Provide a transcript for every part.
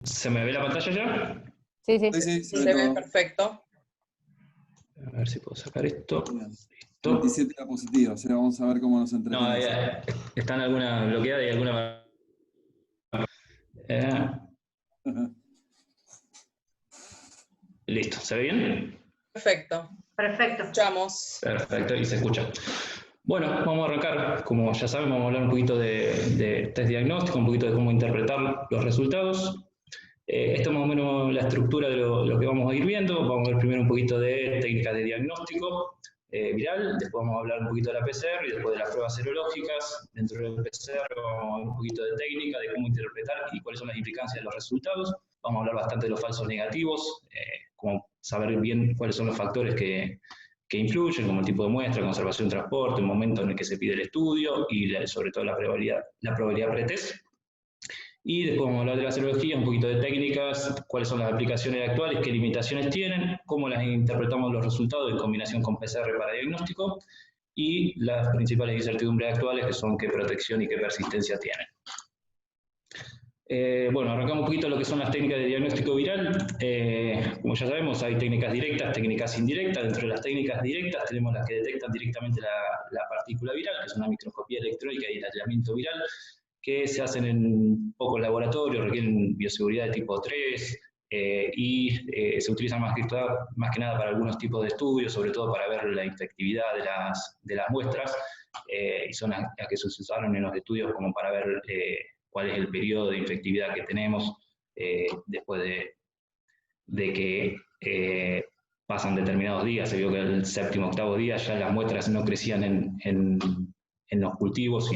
¿Se me ve la pantalla ya? Sí, sí. Sí, sí, Se ve perfecto. A ver si puedo sacar esto. Bien. Listo. 27 era positiva, o sea, vamos a ver cómo nos No, entretenemos. están alguna bloqueada y alguna... Listo, ¿se ve bien? Perfecto. Perfecto. Escuchamos. Perfecto, y se escucha. Bueno, vamos a arrancar. Como ya saben, vamos a hablar un poquito de test diagnóstico, un poquito de cómo interpretar los resultados. Esto es más o menos la estructura de lo que vamos a ir viendo. Vamos a ver primero un poquito de técnicas de diagnóstico viral, después vamos a hablar un poquito de la PCR y después de las pruebas serológicas. Dentro del PCR vamos a ver un poquito de técnica, de cómo interpretar y cuáles son las implicancias de los resultados. Vamos a hablar bastante de los falsos negativos, como saber bien cuáles son los factores que influyen, como el tipo de muestra, conservación, transporte, el momento en el que se pide el estudio y sobre todo la probabilidad pretest. Y después vamos a hablar de la serología, un poquito de técnicas, cuáles son las aplicaciones actuales, qué limitaciones tienen, cómo las interpretamos los resultados en combinación con PCR para diagnóstico y las principales incertidumbres actuales, que son qué protección y qué persistencia tienen. Bueno, arrancamos un poquito lo que son las técnicas de diagnóstico viral. Como ya sabemos, hay técnicas directas, técnicas indirectas. Dentro de las técnicas directas tenemos las que detectan directamente la partícula viral, que es una microscopía electrónica y el aislamiento viral, que se hacen en pocos laboratorios, requieren bioseguridad de tipo 3 y se utilizan más que nada para algunos tipos de estudios, sobre todo para ver la infectividad de las muestras, y son las que se usaron en los estudios como para ver cuál es el periodo de infectividad que tenemos después de que pasan determinados días. Se vio que el séptimo, octavo día ya las muestras no crecían en los cultivos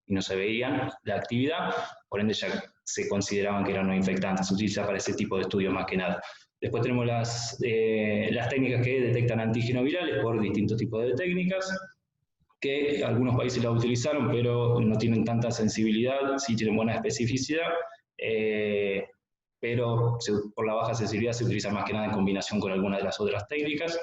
y no se veían la actividad, por ende ya se consideraban que eran no infectantes. Se utiliza para ese tipo de estudios más que nada. Después tenemos las técnicas que detectan antígenos virales por distintos tipos de técnicas, que algunos países la utilizaron, pero no tienen tanta sensibilidad, sí tienen buena especificidad, pero por la baja sensibilidad se utiliza más que nada en combinación con algunas de las otras técnicas.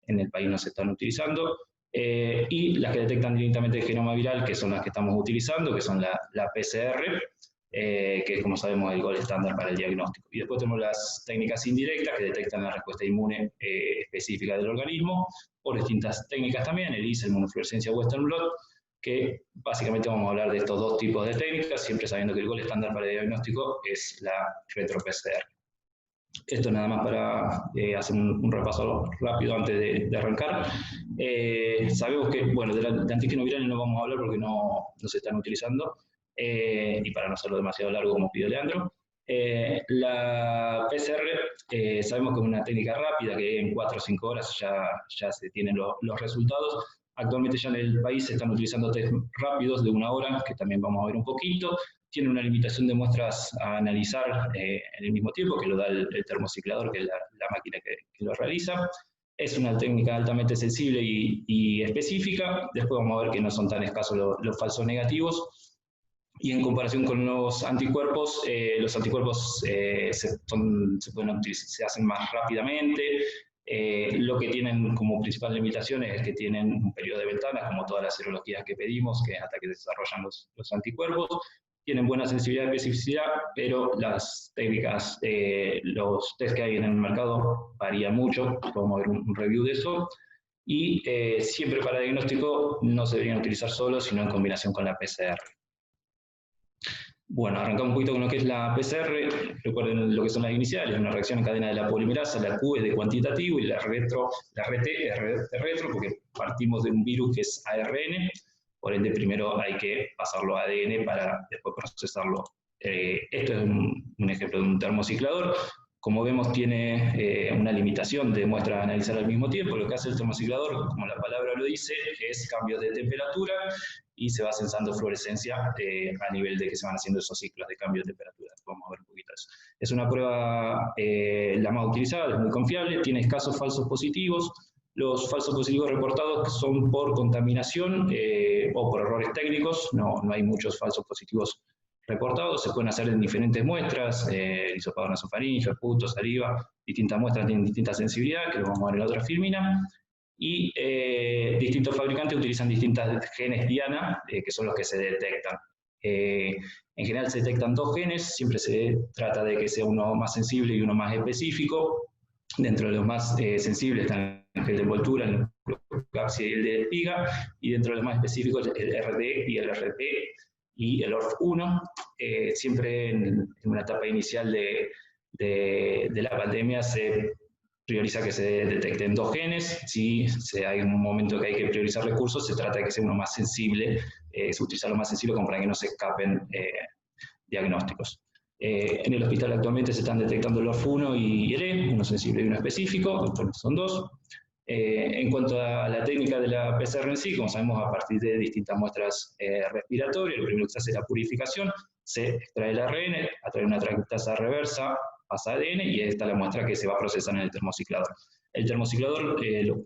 En el país no se están utilizando. Y las que detectan directamente el genoma viral, que son las que estamos utilizando, que son la PCR, que es, como sabemos, el gold estándar para el diagnóstico. Y después tenemos las técnicas indirectas, que detectan la respuesta inmune específica del organismo, por distintas técnicas también, ELISA, inmunofluorescencia Western blot, que básicamente vamos a hablar de estos dos tipos de técnicas, siempre sabiendo que el gold estándar para el diagnóstico es la retro-PCR. Esto nada más para hacer un repaso rápido antes de arrancar. Sabemos que, bueno, de antígenos virales no vamos a hablar porque no se están utilizando, y para no hacerlo demasiado largo como pidió Leandro. La PCR sabemos que es una técnica rápida, que en 4 o 5 horas ya se tienen los resultados. Actualmente ya en el país se están utilizando test rápidos de 1 hora, que también vamos a ver un poquito. Tiene una limitación de muestras a analizar en el mismo tiempo, que lo da el termociclador, que es la máquina que lo realiza. Es una técnica altamente sensible y específica. Después vamos a ver que no son tan escasos los falsos negativos. Y en comparación con los anticuerpos se hacen más rápidamente. Lo que tienen como principal limitación es que tienen un periodo de ventana, como todas las serologías que pedimos, que es hasta que se desarrollan los anticuerpos. Tienen buena sensibilidad y especificidad, pero las técnicas, los test que hay en el mercado varían mucho. Vamos a ver un review de eso. Y siempre para diagnóstico no se deberían utilizar solos, sino en combinación con la PCR. Bueno, arrancamos un poquito con lo que es la PCR. Recuerden lo que son las iniciales, una reacción en cadena de la polimerasa, la Q es de cuantitativo y la RT es de retro, porque partimos de un virus que es ARN, por ende primero hay que pasarlo a ADN para después procesarlo. Esto es un ejemplo de un termociclador. Como vemos, tiene una limitación de muestras a analizar al mismo tiempo. Lo que hace el termociclador, como la palabra lo dice, es cambios de temperatura y se va sensando fluorescencia a nivel de que se van haciendo esos ciclos de cambio de temperatura. Vamos a ver un poquito eso. Es una prueba la más utilizada, es muy confiable, tiene escasos falsos positivos. Los falsos positivos reportados son por contaminación o por errores técnicos. No hay muchos falsos positivos reportados. Se pueden hacer en diferentes muestras, hisopado nasofaríngeo, esputo, saliva. Distintas muestras tienen distinta sensibilidad, que lo vamos a ver en la otra filmina. Y distintos fabricantes utilizan distintos genes diana, que son los que se detectan. En general se detectan 2 genes, siempre se trata de que sea uno más sensible y uno más específico. Dentro de los más sensibles están el gel de envoltura, el nucleocapsid y el de espiga, y dentro de los más específicos el RD y el RT y el ORF1. Siempre en una etapa inicial de la pandemia se prioriza que se detecten 2 genes. Si hay un momento que hay que priorizar recursos, se trata de que sea uno más sensible, se utiliza lo más sensible como para que no se escapen diagnósticos. En el hospital actualmente se están detectando el ORF1 y el E, uno sensible y uno específico, son 2. En cuanto a la técnica de la PCR en sí, como sabemos, a partir de distintas muestras respiratorias, lo primero que se hace es la purificación, se extrae el ARN a través de una transcriptasa reversa, pasa ADN, y esta es la muestra que se va a procesar en el termociclador. El termociclador,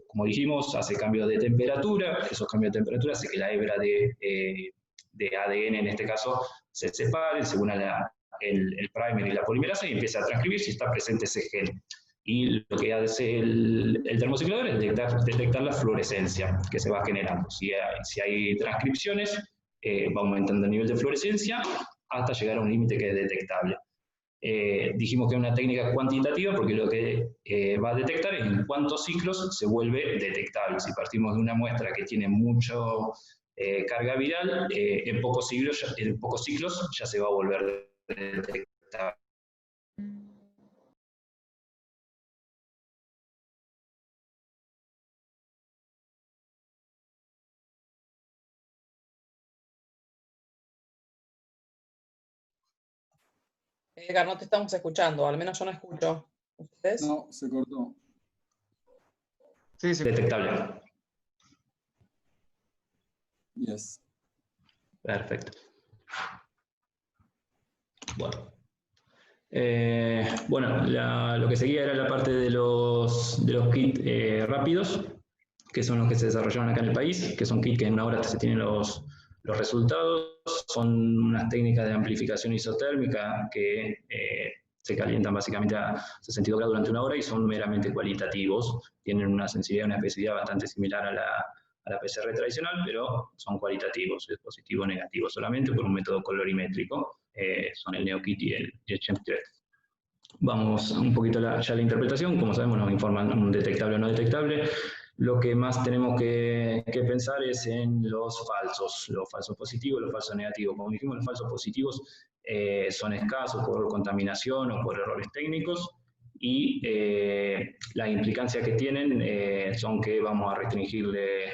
como dijimos, hace cambios de temperatura. Esos cambios de temperatura hacen que la hebra de ADN, en este caso, se separe según el primer y la polimerasa, y empieza a transcribir si está presente ese gen. Y lo que hace el termociclador es detectar la fluorescencia que se va generando. Si hay transcripciones, va aumentando el nivel de fluorescencia hasta llegar a un límite que es detectable. Dijimos que es una técnica cuantitativa porque lo que va a detectar es en cuántos ciclos se vuelve detectable. Si partimos de una muestra que tiene mucho carga viral, en pocos ciclos ya se va a volver detectable. Edgar, no te estamos escuchando, al menos yo no escucho. ¿Ustedes? No, se cortó. Sí, detectable. Yes. Perfecto. Bueno, lo que seguía era la parte de los kits rápidos, que son los que se desarrollaron acá en el país, que son kits que en una hora se tienen los resultados. Son unas técnicas de amplificación isotérmica que se calientan básicamente a 62 grados durante una hora y son meramente cualitativos. Tienen una sensibilidad y una especificidad bastante similar a la PCR tradicional, pero son cualitativos, es positivo o negativo, solamente por un método colorimétrico. Son el NeoKit y el Chemistry. Vamos un poquito ya a la interpretación. Como sabemos, nos informan un detectable o no detectable. Lo que más tenemos que pensar es en los falsos positivos, los falsos negativos. Como dijimos, los falsos positivos son escasos por contaminación o por errores técnicos, y las implicancias que tienen son que vamos a restringirle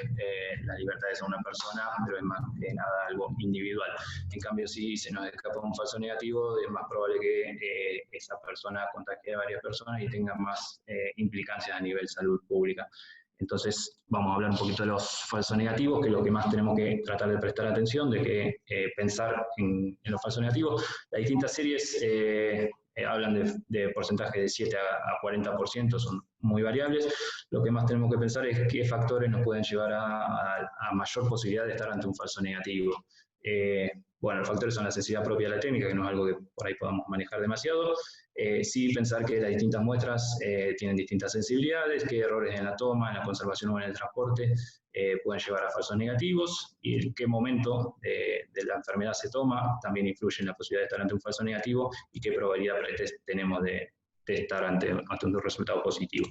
las libertades a una persona, pero es más que nada algo individual. En cambio, si se nos escapa un falso negativo, es más probable que esa persona contagie a varias personas y tenga más implicancias a nivel salud pública. Entonces, vamos a hablar un poquito de los falsos negativos, que es lo que más tenemos que tratar de prestar atención, de que pensar en los falsos negativos. Las distintas series hablan de porcentaje de 7 a 40%, son muy variables. Lo que más tenemos que pensar es qué factores nos pueden llevar a mayor posibilidad de estar ante un falso negativo. Bueno, los factores son la sensibilidad propia de la técnica, que no es algo que por ahí podamos manejar demasiado. Sí pensar que las distintas muestras tienen distintas sensibilidades, que errores en la toma, en la conservación o en el transporte pueden llevar a falsos negativos, y en qué momento de la enfermedad se toma también influye en la posibilidad de estar ante un falso negativo y qué probabilidad tenemos de estar ante un resultado positivo.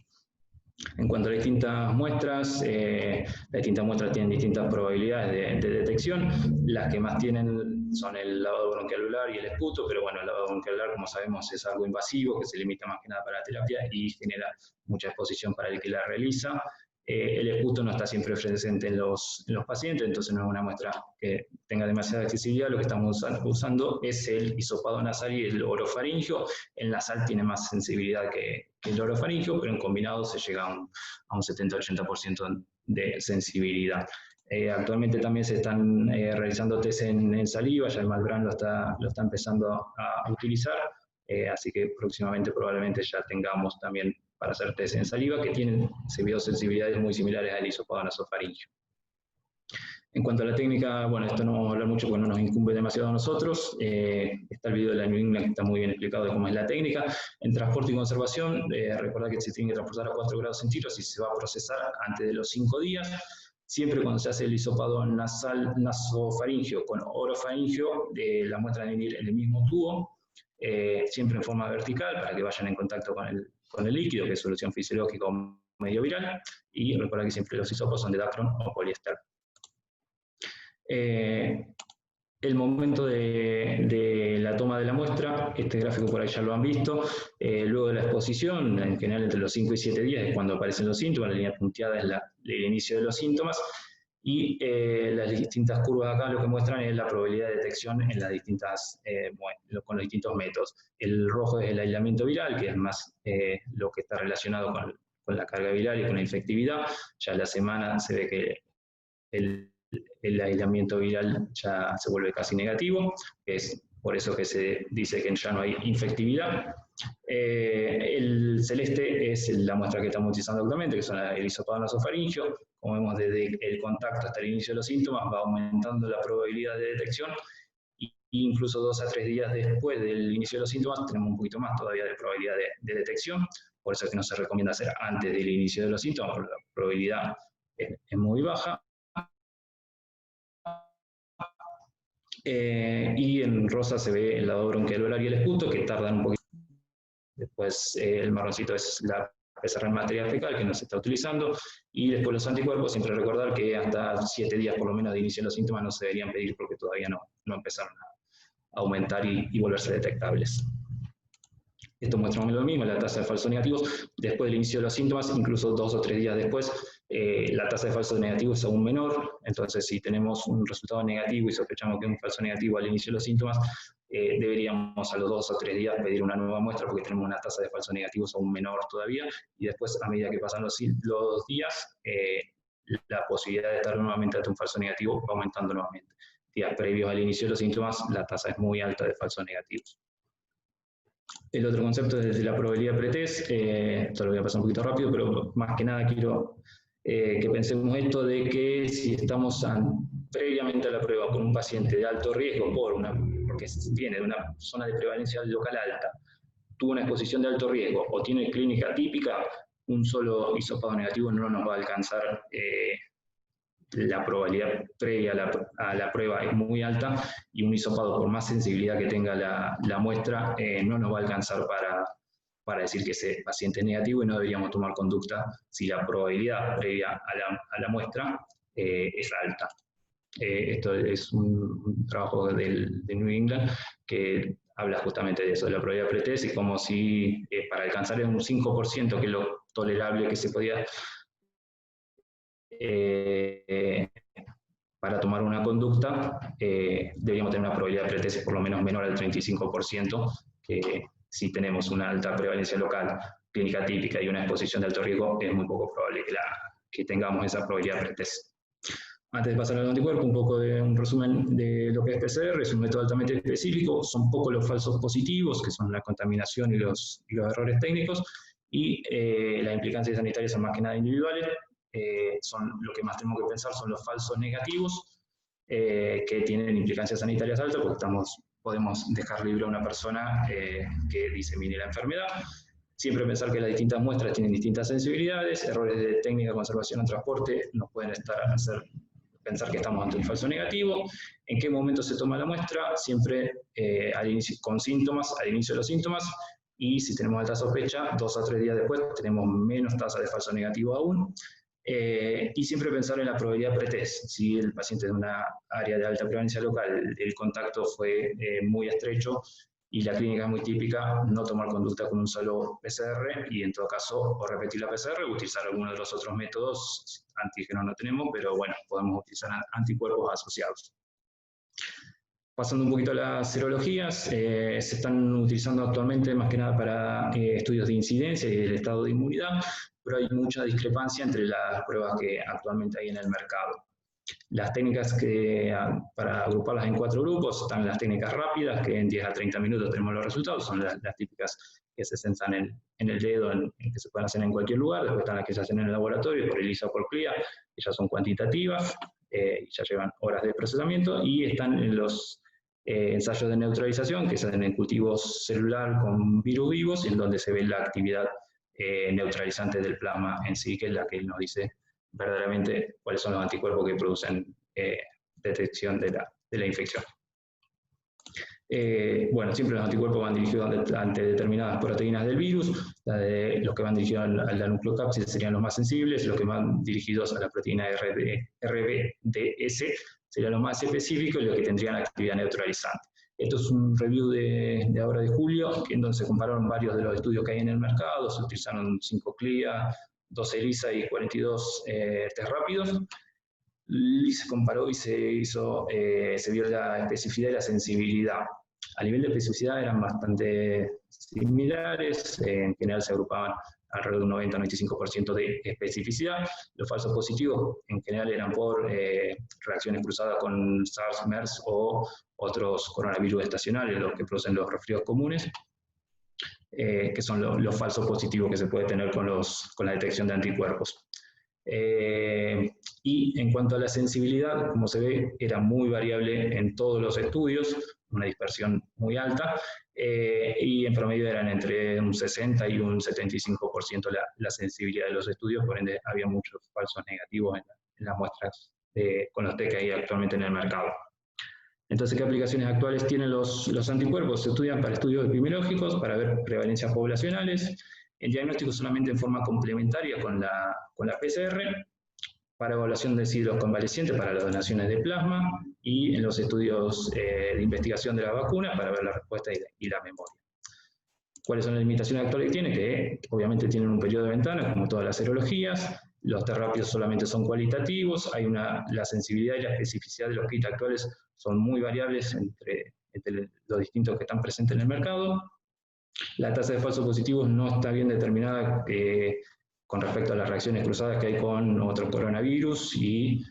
En cuanto a las distintas muestras tienen distintas probabilidades de detección. Las que más tienen son el lavado bronquialular y el esputo, pero bueno, el lavado bronquialular, como sabemos, es algo invasivo que se limita más que nada para la terapia y genera mucha exposición para el que la realiza. El esputo no está siempre presente en los pacientes, entonces no es una muestra que tenga demasiada accesibilidad. Lo que estamos usando es el hisopado nasal y el orofaringio. El nasal tiene más sensibilidad que el orofaringio, pero en combinado se llega a un 70-80% de sensibilidad. Actualmente también se están realizando test en saliva, ya el Malbrand lo está empezando a utilizar, así que próximamente probablemente ya tengamos también para hacer test en saliva que tienen sensibilidades muy similares al hisopado nasofaringio. En cuanto a la técnica, bueno, esto no vamos a hablar mucho porque no nos incumbe demasiado a nosotros. Está el video de la New England que está muy bien explicado de cómo es la técnica. En transporte y conservación, recordad que se tiene que transportar a 4 grados centígrados y se va a procesar antes de los 5 días. Siempre cuando se hace el hisopado nasal, nasofaringeo con orofaringeo, la muestra debe ir en el mismo tubo, siempre en forma vertical para que vayan en contacto con el líquido, que es solución fisiológica o medio viral, y recuerda que siempre los hisopos son de dacron o poliéster. El momento de la toma de la muestra, este gráfico por ahí ya lo han visto, luego de la exposición, en general entre los 5 y 7 días es cuando aparecen los síntomas, la línea punteada es el inicio de los síntomas, y las distintas curvas acá lo que muestran es la probabilidad de detección en las distintas, con los distintos métodos. El rojo es el aislamiento viral, que es más lo que está relacionado con la carga viral y con la infectividad. Ya a la semana se ve que el aislamiento viral ya se vuelve casi negativo, es por eso que se dice que ya no hay infectividad. El celeste es la muestra que estamos utilizando actualmente, que son el hisopado nasofaringeo. Como vemos, desde el contacto hasta el inicio de los síntomas va aumentando la probabilidad de detección, e incluso 2 a 3 días después del inicio de los síntomas tenemos un poquito más todavía de probabilidad de detección. Por eso es que no se recomienda hacer antes del inicio de los síntomas, porque la probabilidad es muy baja. Y en rosa se ve el lado bronquialveolar y el esputo, que tardan un poquito. Después el marroncito es la PCR en materia fecal, que no se está utilizando. Y después los anticuerpos, siempre recordar que hasta 7 días por lo menos de inicio de los síntomas no se deberían pedir porque todavía no empezaron a aumentar y volverse detectables. Esto muestra lo mismo, la tasa de falsos negativos después del inicio de los síntomas, incluso 2 o 3 días después, la tasa de falsos negativos es aún menor. Entonces, si tenemos un resultado negativo y sospechamos que es un falso negativo al inicio de los síntomas, deberíamos a los 2 o 3 días pedir una nueva muestra porque tenemos una tasa de falsos negativos aún menor todavía, y después, a medida que pasan los días, la posibilidad de estar nuevamente ante un falso negativo va aumentando nuevamente. Días previos al inicio de los síntomas, la tasa es muy alta de falsos negativos. El otro concepto es desde la probabilidad pretest, esto lo voy a pasar un poquito rápido, pero más que nada quiero que pensemos esto de que si estamos previamente a la prueba con un paciente de alto riesgo porque viene de una zona de prevalencia local alta, tuvo una exposición de alto riesgo o tiene clínica típica, un solo hisopado negativo no nos va a alcanzar. La probabilidad previa a la prueba es muy alta y un hisopado, por más sensibilidad que tenga la muestra, no nos va a alcanzar para decir que ese paciente es negativo, y no deberíamos tomar conducta si la probabilidad previa a la muestra es alta. Esto es un trabajo de New England que habla justamente de eso, de la probabilidad pretest, y como si para alcanzar un 5%, que es lo tolerable que se podía para tomar una conducta, deberíamos tener una probabilidad de pretest por lo menos menor al 35%, que si tenemos una alta prevalencia local, clínica típica y una exposición de alto riesgo, es muy poco probable que tengamos esa probabilidad de pretest. Antes de pasar al anticuerpo, un poco de un resumen de lo que es PCR. Es un método altamente específico, son pocos los falsos positivos, que son la contaminación y los errores técnicos, y las implicancias sanitarias son más que nada individuales. Lo que más tenemos que pensar son los falsos negativos, que tienen implicancias sanitarias altas, porque podemos dejar libre a una persona que disemine la enfermedad. Siempre pensar que las distintas muestras tienen distintas sensibilidades, errores de técnica, conservación o transporte nos pueden hacer pensar que estamos ante un falso negativo. ¿En qué momento se toma la muestra? Siempre con síntomas, al inicio de los síntomas, y si tenemos alta sospecha, 2 a 3 días después tenemos menos tasa de falso negativo aún. Y siempre pensar en la probabilidad pretest. Si el paciente es de una área de alta prevalencia local, el contacto fue muy estrecho y la clínica es muy típica, no tomar conducta con un solo PCR, y en todo caso o repetir la PCR o utilizar alguno de los otros métodos. Antígenos no tenemos, pero bueno, podemos utilizar anticuerpos asociados. Pasando un poquito a las serologías, se están utilizando actualmente más que nada para estudios de incidencia y el estado de inmunidad, pero hay mucha discrepancia entre las pruebas que actualmente hay en el mercado. Las técnicas para agruparlas en 4 grupos, están las técnicas rápidas, que en 10 a 30 minutos tenemos los resultados, son las típicas que se sensan en el dedo, que se pueden hacer en cualquier lugar. Después están las que se hacen en el laboratorio, por ELISA o por CLIA, que ya son cuantitativas, y ya llevan horas de procesamiento, y están en los ensayos de neutralización, que se hacen en cultivos celular con virus vivos, en donde se ve la actividad neutralizante del plasma en sí, que es la que nos dice verdaderamente cuáles son los anticuerpos que producen detección de la infección. Bueno, siempre los anticuerpos van dirigidos ante determinadas proteínas del virus. Los que van dirigidos a la nucleocápside serían los más sensibles, los que van dirigidos a la proteína RBDS serían los más específicos y los que tendrían actividad neutralizante. Esto es un review de ahora de julio, en donde se compararon varios de los estudios que hay en el mercado. Se utilizaron 5 CLIA, 2 ELISA y 42 test rápidos. Y se comparó y se vio la especificidad y la sensibilidad. A nivel de especificidad eran bastante similares, en general se agrupaban alrededor de un 90-95% de especificidad. Los falsos positivos en general eran por reacciones cruzadas con SARS, MERS o otros coronavirus estacionales, los que producen los resfríos comunes, que son los falsos positivos que se puede tener con la detección de anticuerpos. Y en cuanto a la sensibilidad, como se ve, era muy variable en todos los estudios, una dispersión muy alta, y en promedio eran entre un 60 y un 75% la sensibilidad de los estudios, por ende había muchos falsos negativos en las muestras con los test que hay actualmente en el mercado. Entonces, ¿qué aplicaciones actuales tienen los anticuerpos? Se estudian para estudios epidemiológicos, para ver prevalencias poblacionales, en diagnóstico solamente en forma complementaria con la PCR, para evaluación de residuos convalecientes para las donaciones de plasma y en los estudios de investigación de la vacuna para ver la respuesta y la memoria. ¿Cuáles son las limitaciones actuales que tiene? Que obviamente tienen un periodo de ventana, como todas las serologías, los test rápidos solamente son cualitativos, la sensibilidad y la especificidad de los kits actuales son muy variables entre los distintos que están presentes en el mercado. La tasa de falsos positivos no está bien determinada con respecto a las reacciones cruzadas que hay con otros coronavirus y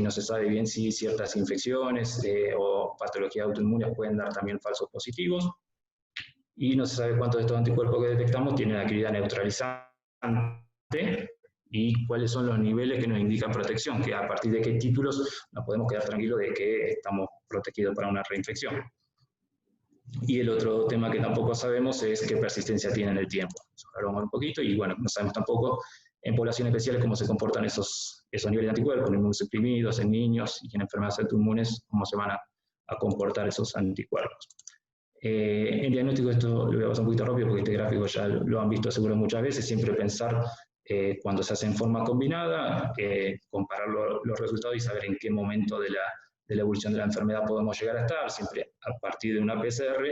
no se sabe bien si ciertas infecciones o patologías autoinmunes pueden dar también falsos positivos. Y no se sabe cuántos de estos anticuerpos que detectamos tienen actividad neutralizante y cuáles son los niveles que nos indican protección, que a partir de qué títulos nos podemos quedar tranquilos de que estamos protegidos para una reinfección. Y el otro tema que tampoco sabemos es qué persistencia tiene en el tiempo. Eso hablamos un poquito y bueno, no sabemos tampoco en poblaciones especiales cómo se comportan esos niveles de anticuerpos, en inmunosuprimidos, en niños y en enfermedades autoinmunes, cómo se van a comportar esos anticuerpos. En diagnóstico esto lo voy a pasar un poquito rápido porque este gráfico ya lo han visto seguro muchas veces, siempre pensar cuando se hace en forma combinada, comparar los resultados y saber en qué momento de la evolución de la enfermedad podemos llegar a estar. Siempre a partir de una PCR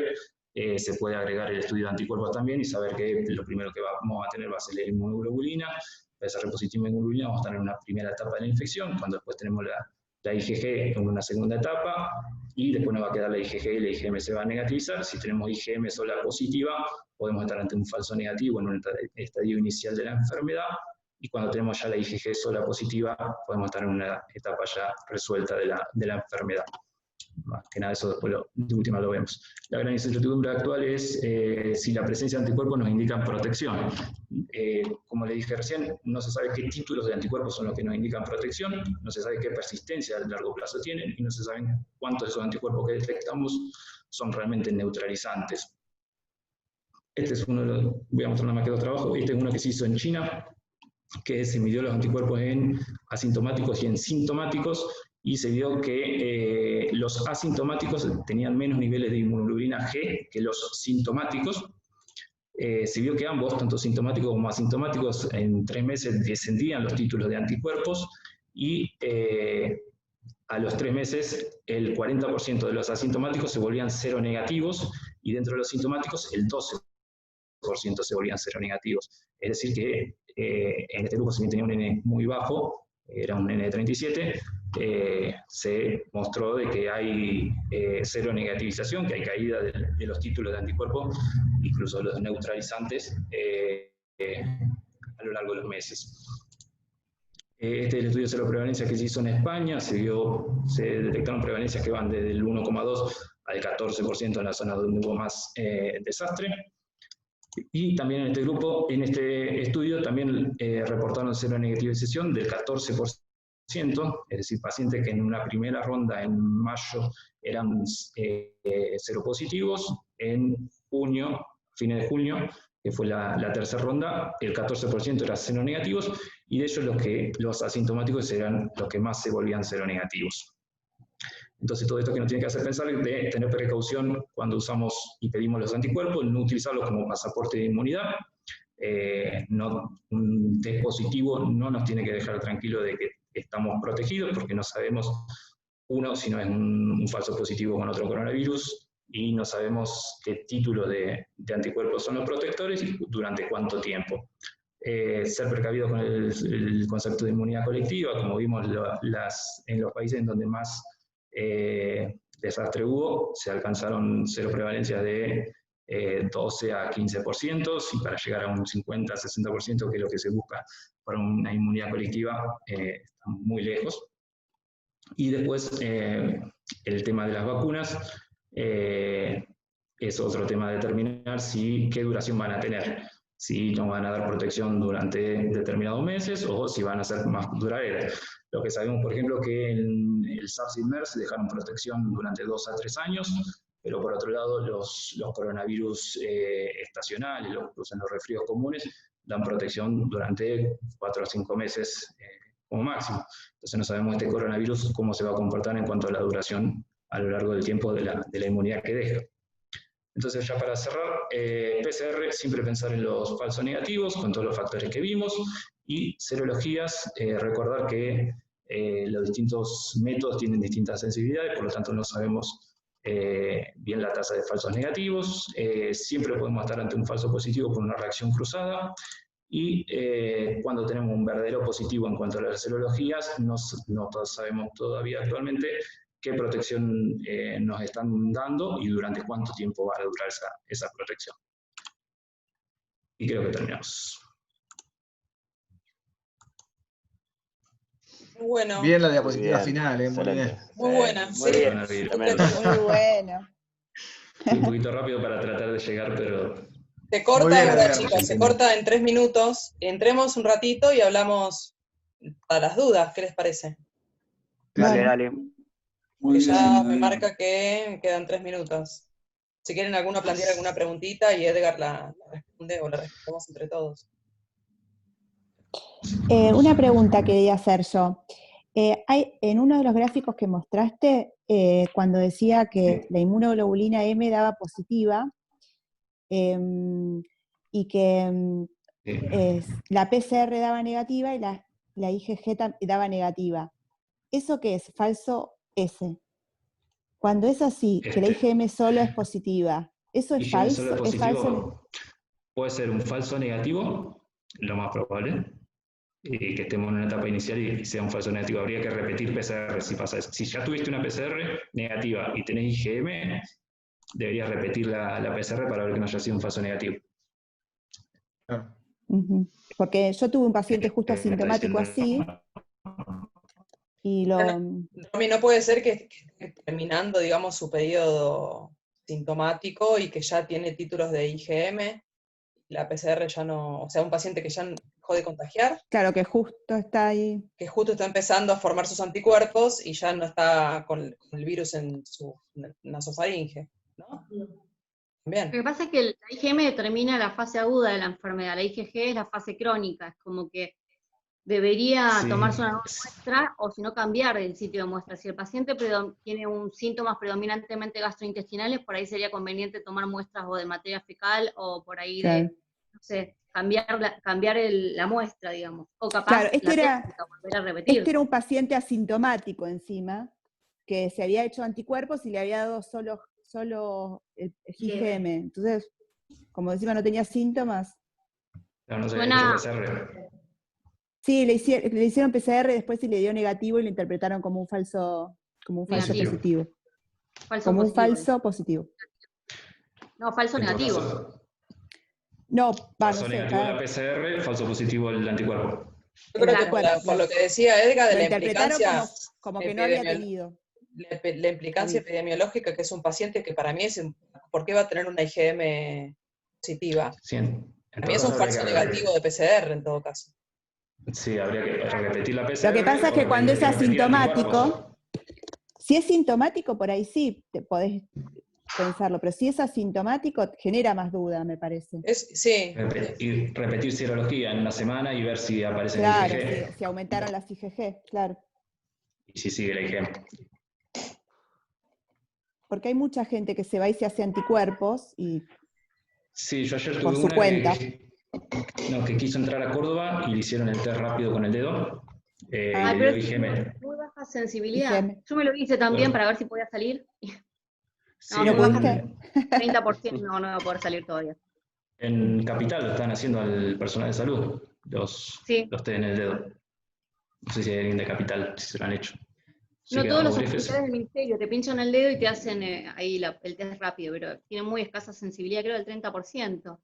se puede agregar el estudio de anticuerpos también y saber que lo primero que vamos a tener va a ser la inmunoglobulina. PCR positivo de inmunoglobulina vamos a estar en una primera etapa de la infección, cuando después tenemos la IgG en una segunda etapa, y después nos va a quedar la IgG y la IgM se va a negativizar. Si tenemos IgM sola positiva, podemos estar ante un falso negativo en un estadio inicial de la enfermedad, y cuando tenemos ya la IgG sola positiva, podemos estar en una etapa ya resuelta de la enfermedad. Más que nada eso después de última lo vemos. La gran incertidumbre actual es si la presencia de anticuerpos nos indican protección. Como le dije recién, no se sabe qué títulos de anticuerpos son los que nos indican protección, no se sabe qué persistencia a largo plazo tienen y no se sabe cuántos de esos anticuerpos que detectamos son realmente neutralizantes. Este es uno de los, voy a mostrar nada más que dos trabajos, este es uno que se hizo en China, que se midió los anticuerpos en asintomáticos y en sintomáticos, y se vio que los asintomáticos tenían menos niveles de inmunoglobulina G que los sintomáticos. Se vio que ambos, tanto sintomáticos como asintomáticos, en 3 meses descendían los títulos de anticuerpos, y a los 3 meses el 40% de los asintomáticos se volvían seronegativos, y dentro de los sintomáticos el 12% se volvían seronegativos. Es decir que en este grupo, si bien tenía un N muy bajo, era un N de 37, se mostró de que hay seronegativización, que hay caída de los títulos de anticuerpos, incluso los neutralizantes, a lo largo de los meses. Este es el estudio de seroprevalencia que se hizo en España, se detectaron prevalencias que van desde el 1,2 al 14% en la zona donde hubo más desastre. Y también en este grupo, en este estudio, también reportaron seronegativización del 14%, es decir, pacientes que en una primera ronda en mayo eran seropositivos, en junio, fines de junio, que fue la tercera ronda, el 14% eran seronegativos, y de ellos los asintomáticos eran los que más se volvían seronegativos. Entonces, todo esto que nos tiene que hacer pensar de tener precaución cuando usamos y pedimos los anticuerpos, no utilizarlos como pasaporte de inmunidad. Un test positivo no nos tiene que dejar tranquilo de que estamos protegidos, porque no sabemos, uno, si no es un falso positivo con otro coronavirus, y no sabemos qué título de anticuerpos son los protectores y durante cuánto tiempo. Ser precavido con el concepto de inmunidad colectiva, como vimos en los países en donde más desastre hubo, se alcanzaron cero prevalencias de 12 a 15%, y para llegar a un 50-60%, que es lo que se busca para una inmunidad colectiva, estamos muy lejos. Y después, el tema de las vacunas, es otro tema a determinar qué duración van a tener. Si nos van a dar protección durante determinados meses o si van a ser más duraderas. Lo que sabemos, por ejemplo, que en el SARS y MERS dejaron protección durante 2 a 3 años, pero por otro lado los coronavirus estacionales, los resfríos comunes, dan protección durante 4 a 5 meses como máximo. Entonces no sabemos este coronavirus cómo se va a comportar en cuanto a la duración a lo largo del tiempo de la inmunidad que deja. Entonces, ya para cerrar, PCR, siempre pensar en los falsos negativos, con todos los factores que vimos, y serologías, recordar que los distintos métodos tienen distintas sensibilidades, por lo tanto no sabemos bien la tasa de falsos negativos, siempre podemos estar ante un falso positivo por una reacción cruzada, y cuando tenemos un verdadero positivo en cuanto a las serologías, no sabemos todavía actualmente qué protección nos están dando y durante cuánto tiempo va a durar esa protección. Y creo que terminamos. Bueno. Bien la diapositiva final, muy bien. Muy buena, muy sí. bien, tremendo. Muy bueno. Un poquito rápido para tratar de llegar, pero... Se corta bien, ahora, Adrián, chicos, se corta en 3 minutos. Entremos un ratito y hablamos para las dudas, ¿qué les parece? Dale, dale. Muy Que ya bien, me marca que quedan 3 minutos. Si quieren plantear alguna preguntita y Edgar la responde o la respondemos entre todos. Una pregunta quería hacer yo. En uno de los gráficos que mostraste, cuando decía que la inmunoglobulina M daba positiva y que la PCR daba negativa y la IgG daba negativa. ¿Eso qué es? Falso S. Cuando es así, que la IgM solo es positiva, ¿eso es IgM falso? solo es ¿Es positivo? falso? Puede ser un falso negativo, lo más probable, y que estemos en una etapa inicial y sea un falso negativo. Habría que repetir PCR si pasa eso. Si ya tuviste una PCR negativa y tenés IgM, deberías repetir la PCR para ver que no haya sido un falso negativo. Claro. Porque yo tuve un paciente justo asintomático así, y lo... Romy, no puede ser que esté terminando, digamos, su periodo sintomático y que ya tiene títulos de IgM, la PCR ya no, o sea, un paciente que ya dejó de contagiar. Claro, que justo está ahí. Que justo está empezando a formar sus anticuerpos y ya no está con el virus en su nasofaringe, ¿no? Bien. Lo que pasa es que la IgM determina la fase aguda de la enfermedad, la IgG es la fase crónica, es como que debería tomarse una nueva muestra o si no cambiar el sitio de muestra. Si el paciente tiene síntomas predominantemente gastrointestinales, por ahí sería conveniente tomar muestras o de materia fecal o por ahí de, no sé, cambiar la muestra, digamos. O capaz volver a repetir. Este era un paciente asintomático encima, que se había hecho anticuerpos y le había dado solo el IgM. Entonces, como encima no tenía síntomas. No, no se había hecho PCR. Sí, le hicieron PCR después y le dio negativo y lo interpretaron como un falso positivo. Como un falso positivo. No, falso negativo. No, falso negativo la PCR, falso positivo el anticuerpo. Yo creo que por lo que decía Edgar, de la implicancia como que no había tenido. La implicancia epidemiológica, que es un paciente que para mí es, ¿por qué va a tener una IgM positiva? Sí, a mí es un falso negativo de PCR en todo caso. Sí, habría que repetir la PCR. Lo que pasa es que cuando es asintomático, si es sintomático, por ahí sí, pensarlo, pero si es asintomático, genera más duda, me parece. Sí. Y repetir serología en una semana y ver si aparece Claro, el IgG. si aumentaron las IgG, claro. Y si sigue el IgG. Porque hay mucha gente que se va y se hace anticuerpos y Sí, yo ayer por tuve su una cuenta. que quiso entrar a Córdoba y le hicieron el test rápido con el dedo. Y Pero le es dije, muy baja sensibilidad. IgM. Yo me lo hice también Bueno. para ver si podía salir. sí, No, ¿No muy baja pudiste? 30%, no voy a poder salir todavía. en Capital lo están haciendo al personal de salud, los test en el dedo. No sé si hay alguien de Capital, si se lo han hecho. No, todos los hospitales del ministerio te pinchan el dedo y te hacen ahí el test rápido, pero tienen muy escasa sensibilidad, creo del 30%.